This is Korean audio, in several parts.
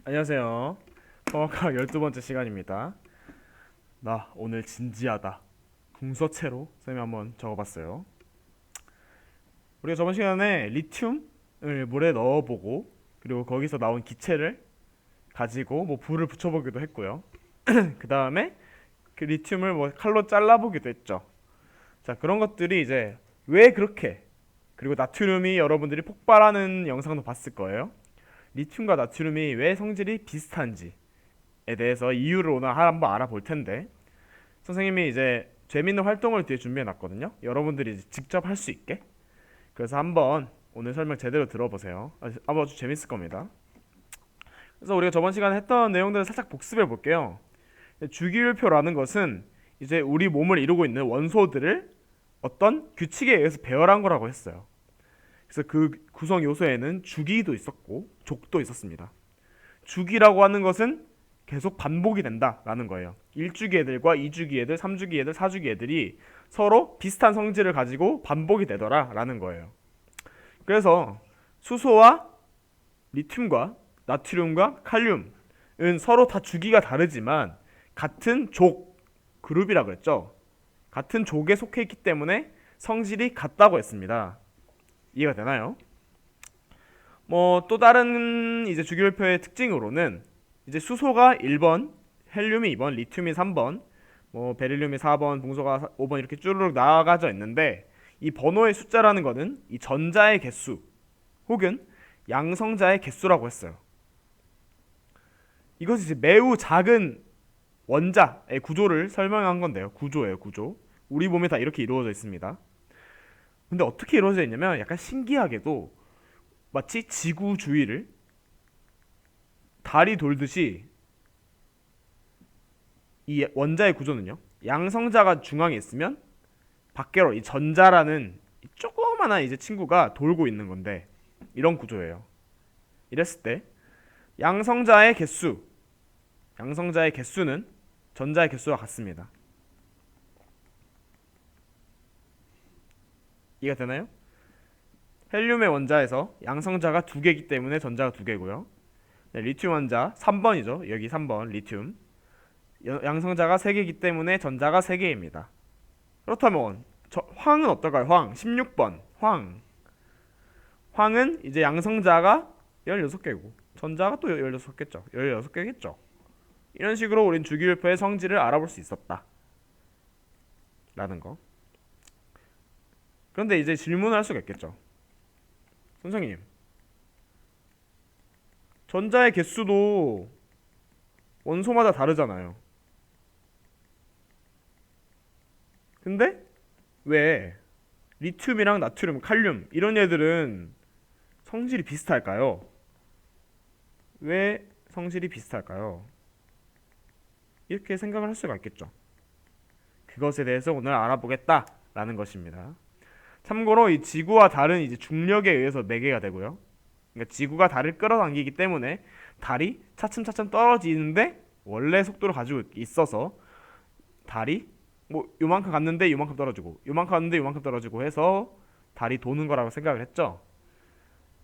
안녕하세요. 성악학 12번째 시간입니다. 나 오늘 진지하다. 궁서체로 쌤이 한번 적어봤어요. 우리가 저번 시간에 리튬을 물에 넣어보고 그리고 거기서 나온 기체를 가지고 뭐 불을 붙여보기도 했고요. 그 다음에 그 리튬을 뭐 칼로 잘라보기도 했죠. 자, 그런 것들이 이제 왜 그렇게, 그리고 나트륨이 여러분들이 폭발하는 영상도 봤을 거예요. 리튬과 나트륨이 왜 성질이 비슷한지에 대해서 이유를 오늘 한번 알아볼 텐데, 선생님이 이제 재밌는 활동을 뒤에 준비해 놨거든요. 여러분들이 이제 직접 할 수 있게. 그래서 한번 오늘 설명 제대로 들어보세요. 아주 재밌을 겁니다. 그래서 우리가 저번 시간에 했던 내용들을 살짝 복습해 볼게요. 주기율표라는 것은 이제 우리 몸을 이루고 있는 원소들을 어떤 규칙에 의해서 배열한 거라고 했어요. 그래서 그 구성 요소에는 주기도 있었고 족도 있었습니다. 주기라고 하는 것은 계속 반복이 된다라는 거예요. 1주기 애들과 2주기 애들, 3주기 애들, 4주기 애들이 서로 비슷한 성질을 가지고 반복이 되더라라는 거예요. 그래서 수소와 리튬과 나트륨과 칼륨은 서로 다 주기가 다르지만 같은 족 그룹이라고 했죠. 같은 족에 속해 있기 때문에 성질이 같다고 했습니다. 이해가 되나요? 뭐 또 다른 이제 주기율표의 특징으로는 이제 수소가 1번, 헬륨이 2번, 리튬이 3번, 뭐 베릴륨이 4번, 붕소가 5번 이렇게 쭈르륵 나가져 있는데, 이 번호의 숫자라는 거는 이 전자의 개수 혹은 양성자의 개수라고 했어요. 이것이 이제 매우 작은 원자의 구조를 설명한 건데요. 구조예요, 구조. 우리 몸이 다 이렇게 이루어져 있습니다. 근데 어떻게 이루어져 있냐면 약간 신기하게도 마치 지구 주위를 달이 돌듯이 이 원자의 구조는요, 양성자가 중앙에 있으면 밖으로 이 전자라는 이 조그마한 이제 친구가 돌고 있는 건데, 이런 구조예요. 이랬을 때 양성자의 개수는 전자의 개수와 같습니다. 이해가 되나요? 헬륨의 원자에서 양성자가 2개이기 때문에 전자가 2개고요. 네, 리튬 원자 3번이죠. 여기 3번 리튬. 양성자가 3개이기 때문에 전자가 3개입니다. 그렇다면 황은 어떨까요? 황 16번. 황은 이제 양성자가 16개고 전자가 또 16개죠. 16개겠죠. 이런 식으로 우린 주기율표의 성질을 알아볼 수 있었다 라는 거. 그런데 이제 질문을 할 수가 있겠죠. 선생님, 전자의 개수도 원소마다 다르잖아요. 근데 왜 리튬이랑 나트륨, 칼륨 이런 애들은 성질이 비슷할까요? 왜 성질이 비슷할까요? 이렇게 생각을 할 수가 있겠죠. 그것에 대해서 오늘 알아보겠다라는 것입니다. 참고로 이 지구와 달은 이제 중력에 의해서 매개가 되고요. 그러니까 지구가 달을 끌어당기기 때문에 달이 차츰차츰 떨어지는데 원래 속도를 가지고 있어서 달이 뭐 요만큼 갔는데 요만큼 떨어지고 요만큼 갔는데 요만큼 떨어지고 해서 달이 도는 거라고 생각을 했죠.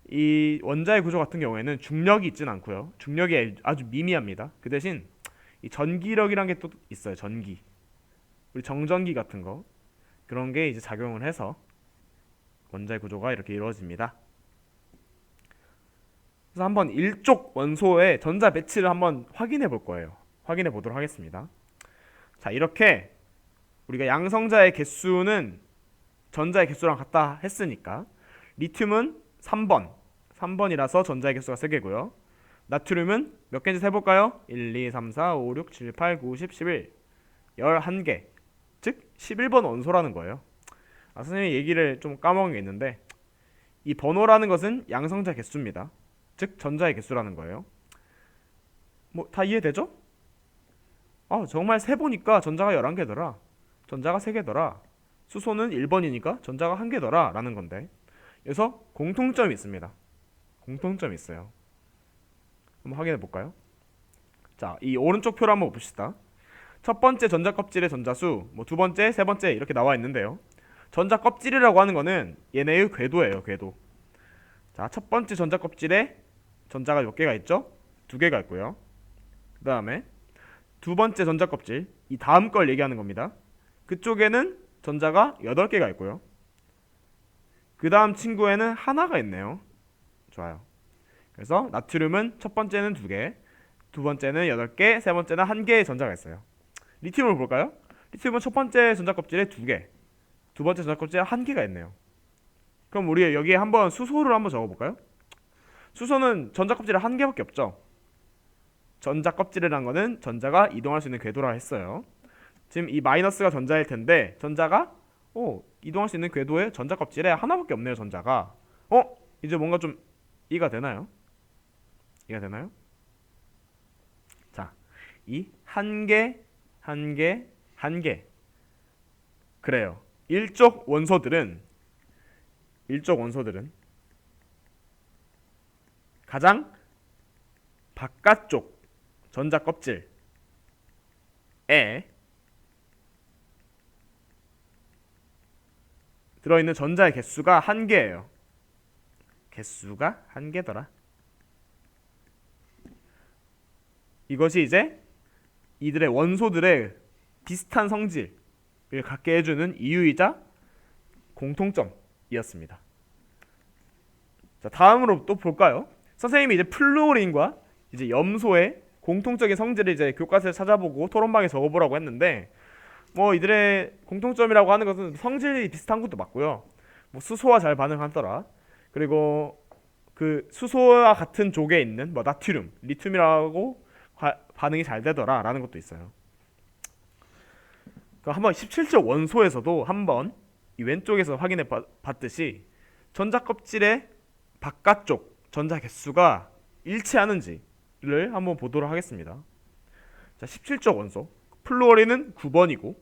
이 원자의 구조 같은 경우에는 중력이 있진 않고요. 중력이 아주 미미합니다. 그 대신 이 전기력이란 게 또 있어요. 전기. 우리 정전기 같은 거. 그런 게 이제 작용을 해서 원자의 구조가 이렇게 이루어집니다. 그래서 한번 일족 원소의 전자 배치를 한번 확인해 볼 거예요. 확인해 보도록 하겠습니다. 자, 이렇게 우리가 양성자의 개수는 전자의 개수랑 같다 했으니까 리튬은 3번이라서 전자의 개수가 3개고요. 나트륨은 몇 개인지 세볼까요? 1, 2, 3, 4, 5, 6, 7, 8, 9, 10, 11 11개. 즉 11번 원소라는 거예요. 선생님이 얘기를 좀 까먹은 게 있는데, 이 번호라는 것은 양성자 개수입니다. 즉 전자의 개수라는 거예요. 뭐 다 이해되죠? 정말 세보니까 전자가 11개더라. 전자가 3개더라. 수소는 1번이니까 전자가 1개더라 라는 건데, 그래서 공통점이 있습니다. 공통점이 있어요. 한번 확인해 볼까요? 자, 이 오른쪽 표를 한번 봅시다. 첫 번째 전자 껍질의 전자수, 뭐 두 번째, 세 번째 이렇게 나와 있는데요. 전자 껍질이라고 하는 거는 얘네의 궤도예요, 궤도. 자, 첫 번째 전자 껍질에 전자가 몇 개가 있죠? 2개가 있고요. 그 다음에 두 번째 전자 껍질, 이 다음 걸 얘기하는 겁니다. 그쪽에는 전자가 8개가 있고요. 그 다음 친구에는 하나가 있네요. 좋아요. 그래서 나트륨은 첫 번째는 2개, 두 번째는 8개, 세 번째는 1개의 전자가 있어요. 리튬을 볼까요? 리튬은 첫 번째 전자 껍질에 2개, 두 번째 전자 껍질에 1개가 있네요. 그럼 우리 여기에 한번 수소를 한번 적어볼까요? 수소는 전자 껍질에 1개밖에 없죠. 전자 껍질이라는 거는 전자가 이동할 수 있는 궤도라 했어요. 지금 이 마이너스가 전자일 텐데 전자가 이동할 수 있는 궤도에 전자 껍질에 하나밖에 없네요. 전자가 이제 뭔가 좀 이해가 되나요? 이해가 되나요? 자, 이 1개, 1개, 1개. 그래요. 일족 원소들은 가장 바깥쪽 전자 껍질에 들어있는 전자의 개수가 1개예요. 개수가 1개더라. 이것이 이제 이들의 원소들의 비슷한 성질을 갖게 해주는 이유이자 공통점이었습니다. 자, 다음으로 또 볼까요? 선생님이 이제 플루오린과 이제 염소의 공통적인 성질을 이제 교과서에 찾아보고 토론방에 적어보라고 했는데, 뭐 이들의 공통점이라고 하는 것은 성질이 비슷한 것도 맞고요. 뭐 수소와 잘 반응하더라. 그리고 그 수소와 같은 족에 있는 뭐 나트륨, 리튬이라고 반응이 잘 되더라라는 것도 있어요. 그럼 한번 17조 원소에서도 한번 이 왼쪽에서 확인해 봤듯이 전자 껍질의 바깥쪽 전자 개수가 일치하는지를 한번 보도록 하겠습니다. 자, 17조 원소. 플루오린은 9번이고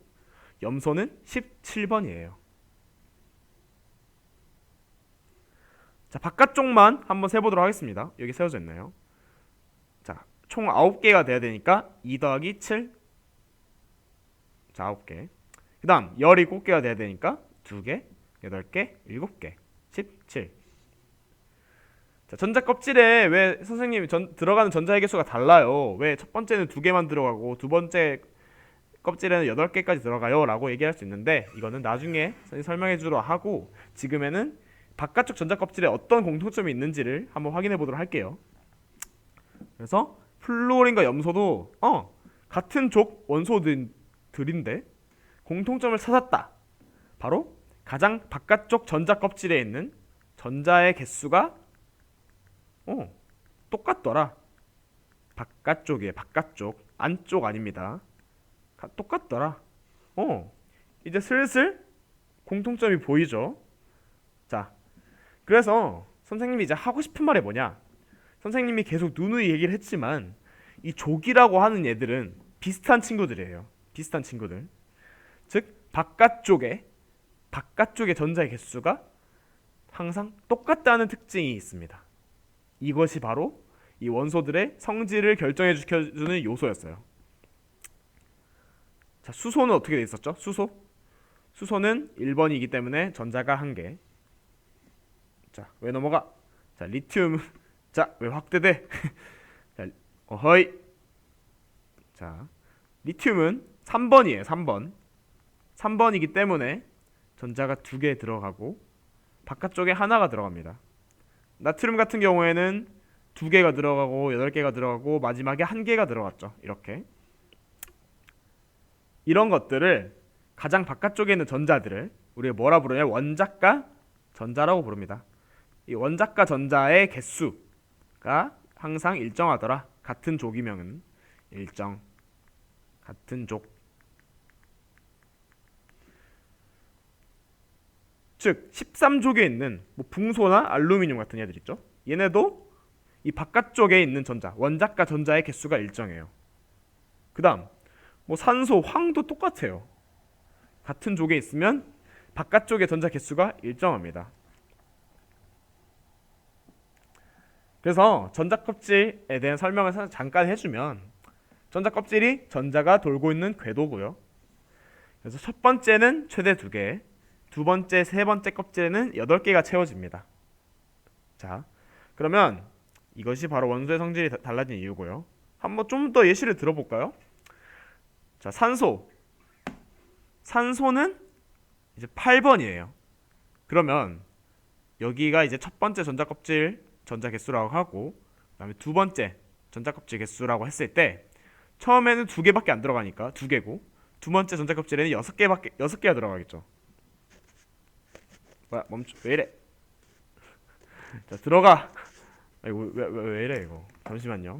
염소는 17번이에요. 자, 바깥쪽만 한번 세보도록 하겠습니다. 여기 세워져 있나요? 자, 총 9개가 돼야 되니까 2 더하기 7. 자, 9개. 그 다음 17개가 돼야 되니까 2개, 8개, 7개, 17. 자, 전자 껍질에 왜 선생님이 들어가는 전자의 개수가 달라요? 왜 첫 번째는 2개만 들어가고 두 번째 껍질에는 8개까지 들어가요? 라고 얘기할 수 있는데, 이거는 나중에 설명해 주도록 하고, 지금에는 바깥쪽 전자 껍질에 어떤 공통점이 있는지를 한번 확인해 보도록 할게요. 그래서 플루오린과 염소도 같은 족 원소들인데 공통점을 찾았다. 바로 가장 바깥쪽 전자 껍질에 있는 전자의 개수가 똑같더라. 바깥쪽이에요. 바깥쪽. 안쪽 아닙니다. 똑같더라. 이제 슬슬 공통점이 보이죠. 자, 그래서 선생님이 이제 하고 싶은 말이 뭐냐? 선생님이 계속 누누이 얘기를 했지만 이 족이라고 하는 얘들은 비슷한 친구들이에요. 비슷한 친구들. 즉 바깥쪽에 전자의 개수가 항상 똑같다는 특징이 있습니다. 이것이 바로 이 원소들의 성질을 결정해 주는 요소였어요. 자, 수소는 어떻게 돼 있었죠? 수소는 1번이기 때문에 전자가 1개. 자, 왜 넘어가? 자, 리튬. 자, 왜 확대돼? 자, 어허이. 자, 리튬은 3번이에요. 3번이기 때문에 전자가 2개 들어가고 바깥쪽에 하나가 들어갑니다. 나트륨 같은 경우에는 2개가 들어가고 8개가 들어가고 마지막에 1개가 들어갔죠. 이렇게. 이런 것들을 가장 바깥쪽에 있는 전자들을 우리가 뭐라 부르냐? 원자가 전자라고 부릅니다. 이 원자가 전자의 개수가 항상 일정하더라. 같은 족이면은 일정. 같은 족. 즉 13족에 있는 뭐 붕소나 알루미늄 같은 애들 있죠. 얘네도 이 바깥쪽에 있는 전자, 원자가 전자의 개수가 일정해요. 그 다음 뭐 산소, 황도 똑같아요. 같은 족에 있으면 바깥쪽의 전자 개수가 일정합니다. 그래서 전자 껍질에 대한 설명을 잠깐 해주면, 전자 껍질이 전자가 돌고 있는 궤도고요. 그래서 첫 번째는 최대 2개, 두 번째, 세 번째 껍질에는 8개가 채워집니다. 자, 그러면 이것이 바로 원소의 성질이 달라진 이유고요. 한번 좀 더 예시를 들어볼까요? 자, 산소는 이제 8번이에요. 그러면 여기가 이제 첫 번째 전자껍질 전자 개수라고 하고, 그다음에 두 번째 전자껍질 개수라고 했을 때 처음에는 두 개밖에 안 들어가니까 두 개고, 두 번째 전자껍질에는 여섯 개가 들어가겠죠. 뭐야, 멈춰, 왜 이래? 자, 들어가. 아이고, 왜 이래 이거. 잠시만요.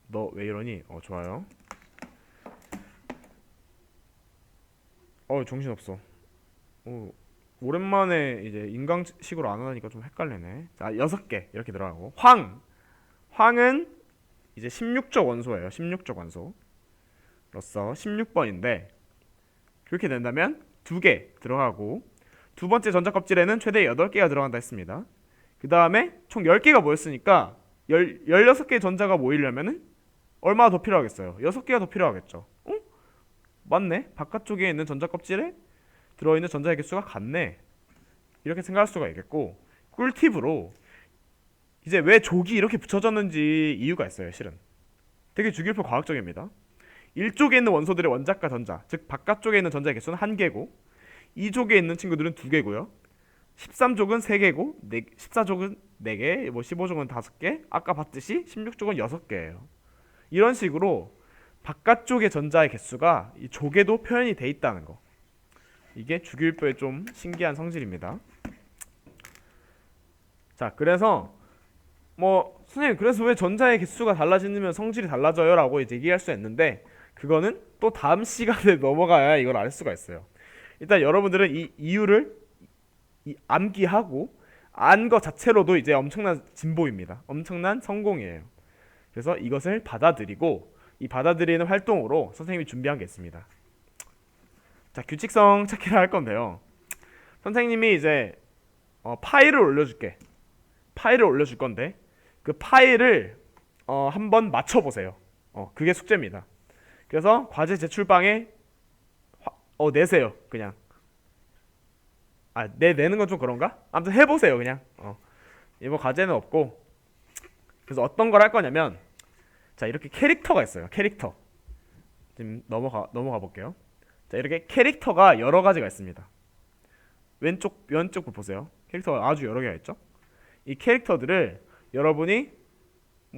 너 왜 이러니? 좋아요. 정신없어. 오랜만에 이제 인강식으로 안 하니까 좀 헷갈리네. 자, 6개 이렇게 들어가고, 황은 이제 16족 원소예요. 16족 원소로서 16번인데, 그렇게 된다면 2개 들어가고, 두 번째 전자 껍질에는 최대 8개가 들어간다 했습니다. 그 다음에 총 10개가 모였으니까 16개의 전자가 모이려면은 얼마나 더 필요하겠어요? 6개가 더 필요하겠죠. 맞네. 바깥쪽에 있는 전자 껍질에 들어있는 전자의 개수가 같네. 이렇게 생각할 수가 있겠고, 꿀팁으로 이제 왜 족이 이렇게 붙여졌는지 이유가 있어요. 실은 되게 주기율표 과학적입니다. 1족에 있는 원소들의 원자과 전자, 즉 바깥쪽에 있는 전자의 개수는 1개고, 2족에 있는 친구들은 2개고요. 13족은 3개고, 14족은 4개, 15족은 5개, 아까 봤듯이 16족은 6개예요. 이런 식으로 바깥쪽의 전자의 개수가 이 족에도 표현이 돼 있다는 거. 이게 주기율표의 좀 신기한 성질입니다. 자, 그래서 선생님, 그래서 왜 전자의 개수가 달라지면 성질이 달라져요? 라고 이제 얘기할 수 있는데, 그거는 또 다음 시간에 넘어가야 이걸 알 수가 있어요. 일단 여러분들은 이 이유를 암기하고 안 거 자체로도 이제 엄청난 진보입니다. 엄청난 성공이에요. 그래서 이것을 받아들이고, 이 받아들이는 활동으로 선생님이 준비한 게 있습니다. 자, 규칙성 찾기를 할 건데요. 선생님이 이제 파일을 올려줄 건데, 그 파일을 한번 맞춰보세요. 그게 숙제입니다. 그래서 과제 제출방에 내세요. 그냥. 내는 건 좀 그런가? 아무튼 해보세요. 그냥. 이번 과제는 없고. 그래서 어떤 걸 할 거냐면, 자, 이렇게 캐릭터가 있어요. 캐릭터. 지금 넘어가 볼게요. 자, 이렇게 캐릭터가 여러 가지가 있습니다. 왼쪽 보세요. 캐릭터가 아주 여러 개가 있죠. 이 캐릭터들을 여러분이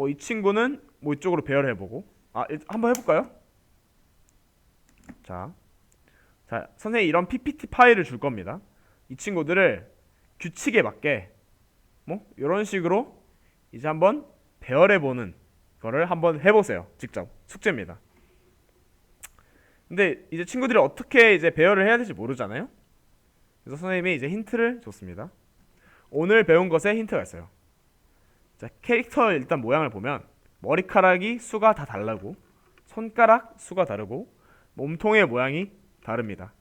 이 친구는 이쪽으로 배열해보고, 한번 해볼까요? 자, 선생님이 이런 PPT 파일을 줄 겁니다. 이 친구들을 규칙에 맞게 이런 식으로 이제 한번 배열해보는 거를 한번 해보세요. 직접 숙제입니다. 근데 이제 친구들이 어떻게 이제 배열을 해야 될지 모르잖아요. 그래서 선생님이 이제 힌트를 줬습니다. 오늘 배운 것에 힌트가 있어요. 자, 캐릭터 일단 모양을 보면 머리카락이 수가 다 다르고, 손가락 수가 다르고, 몸통의 모양이 다릅니다.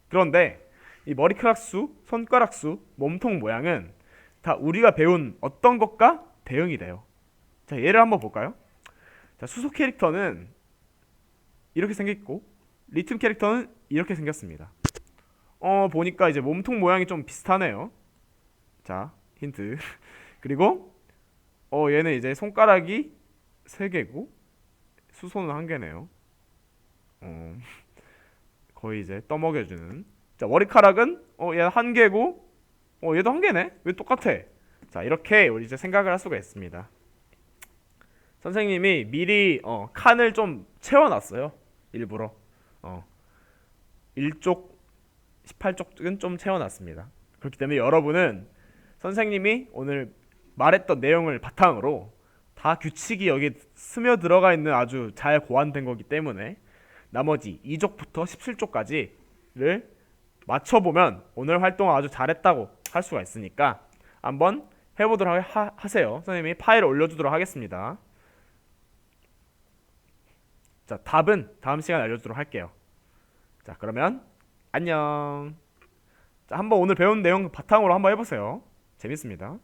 그런데 이 머리카락 수, 손가락 수, 몸통 모양은 다 우리가 배운 어떤 것과 대응이 돼요. 자, 예를 한번 볼까요? 자, 수소 캐릭터는 이렇게 생겼고, 리튬 캐릭터는 이렇게 생겼습니다. 보니까 이제 몸통 모양이 좀 비슷하네요. 자, 힌트. 그리고 얘는 이제 손가락이 3개고 수소는 1개네요. 거의 이제 떠먹여주는. 자, 머리카락은 얘는 1개고 얘도 1개네. 왜 똑같아? 자, 이렇게 우리 이제 생각을 할 수가 있습니다. 선생님이 미리 칸을 좀 채워놨어요. 일부러 1쪽 18쪽은 좀 채워놨습니다. 그렇기 때문에 여러분은 선생님이 오늘 말했던 내용을 바탕으로 다 규칙이 여기 스며들어가 있는 아주 잘 고안된 거기 때문에 나머지 2쪽부터 17쪽까지를 맞춰보면 오늘 활동을 아주 잘했다고 할 수가 있으니까 한번 해보도록 하세요. 선생님이 파일을 올려주도록 하겠습니다. 자, 답은 다음 시간에 알려주도록 할게요. 자, 그러면 안녕. 자, 한번 오늘 배운 내용 바탕으로 한번 해보세요. 재밌습니다.